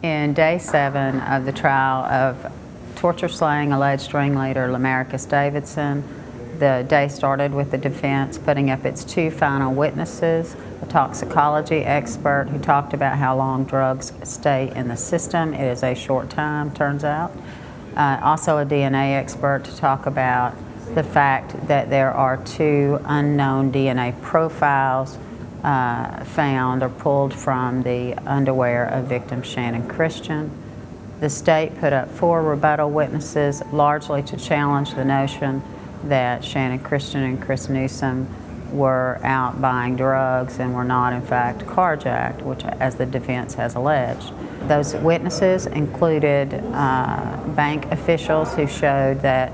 In day 7 of the trial of torture slaying alleged ringleader Lemaricus Davidson, the day started with the defense putting up its 2 final witnesses, a toxicology expert who talked about how long drugs stay in the system. It is a short time, turns out. Also a DNA expert to talk about the fact that there are 2 unknown DNA profiles found or pulled from the underwear of victim Channon Christian. The state put up 4 rebuttal witnesses, largely to challenge the notion that Channon Christian and Chris Newsom were out buying drugs and were not in fact carjacked, which as the defense has alleged. Those witnesses included bank officials who showed that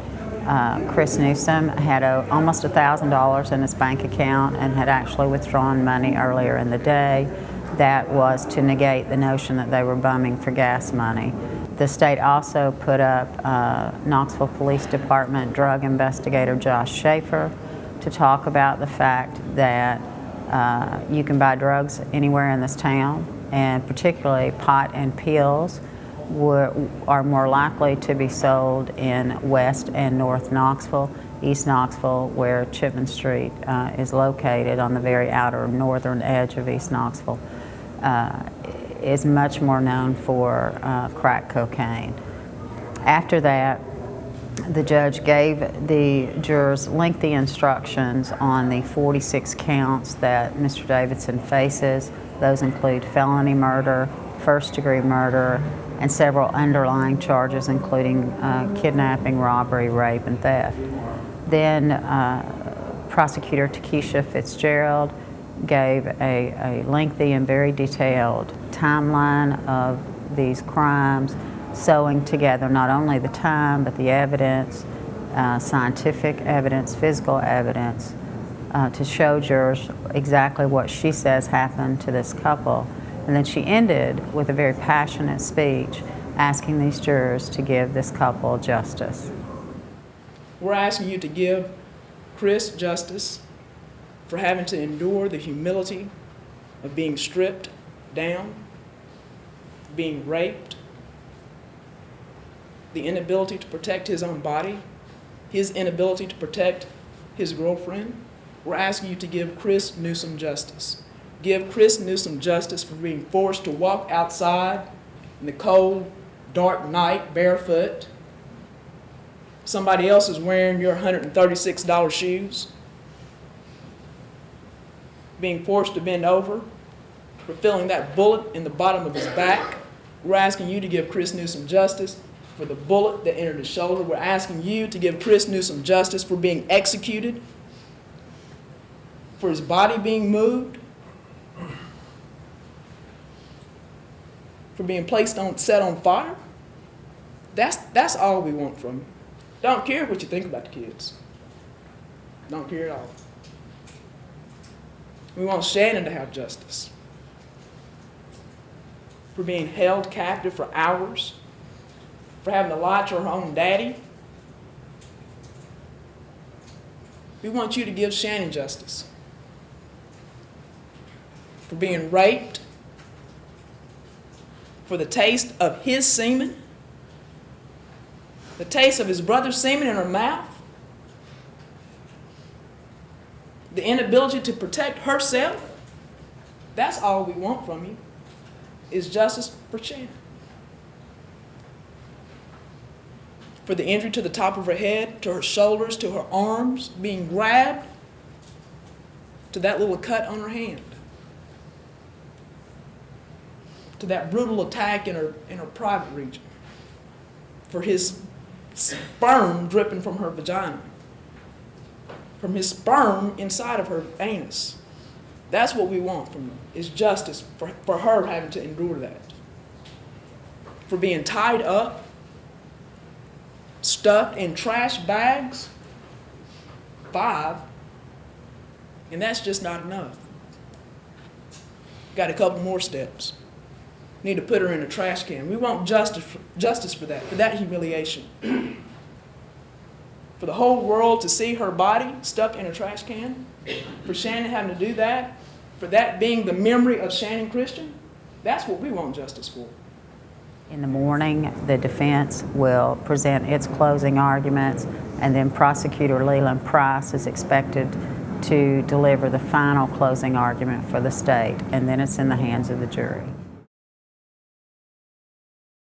Chris Newsom had almost $1,000 in his bank account and had actually withdrawn money earlier in the day. That was to negate the notion that they were bumming for gas money. The state also put up Knoxville Police Department drug investigator Josh Schaefer to talk about the fact that you can buy drugs anywhere in this town, and particularly pot and pills are more likely to be sold in West and North Knoxville. East Knoxville, where Chipman Street is located on the very outer northern edge of East Knoxville, is much more known for crack cocaine. After that, the judge gave the jurors lengthy instructions on the 46 counts that Mr. Davidson faces. Those include felony murder, first-degree murder, and several underlying charges, including kidnapping, robbery, rape, and theft. Then Prosecutor Takesha Fitzgerald gave a lengthy and very detailed timeline of these crimes, sewing together not only the time, but the evidence, scientific evidence, physical evidence, to show jurors exactly what she says happened to this couple. And then she ended with a very passionate speech asking these jurors to give this couple justice. We're asking you to give Chris justice for having to endure the humility of being stripped down, being raped, the inability to protect his own body, his inability to protect his girlfriend. We're asking you to give Chris Newsom justice. Give Chris Newsom justice for being forced to walk outside in the cold, dark night barefoot. Somebody else is wearing your $136 shoes. Being forced to bend over, for feeling that bullet in the bottom of his back. We're asking you to give Chris Newsom justice for the bullet that entered his shoulder. We're asking you to give Chris Newsom justice for being executed, for his body being moved, for being set on fire. That's all we want from you. Don't care what you think about the kids. Don't care at all. We want Channon to have justice for being held captive for hours, for having to lie to her own daddy. We want you to give Channon justice for being raped, for the taste of his semen, the taste of his brother's semen in her mouth, the inability to protect herself. That's all we want from you, is justice for Channon. For the injury to the top of her head, to her shoulders, to her arms, being grabbed, to that little cut on her hand, to that brutal attack in her private region, for his sperm dripping from her vagina, from his sperm inside of her anus. That's what we want from her, is justice for her having to endure that. For being tied up, stuffed in trash bags, 5, and that's just not enough. Got a couple more steps. Need to put her in a trash can. We want justice for that humiliation. For the whole world to see her body stuffed in a trash can, for Channon having to do that, for that being the memory of Channon Christian, that's what we want justice for. In the morning, the defense will present its closing arguments, and then Prosecutor Leland Price is expected to deliver the final closing argument for the state, and then it's in the hands of the jury.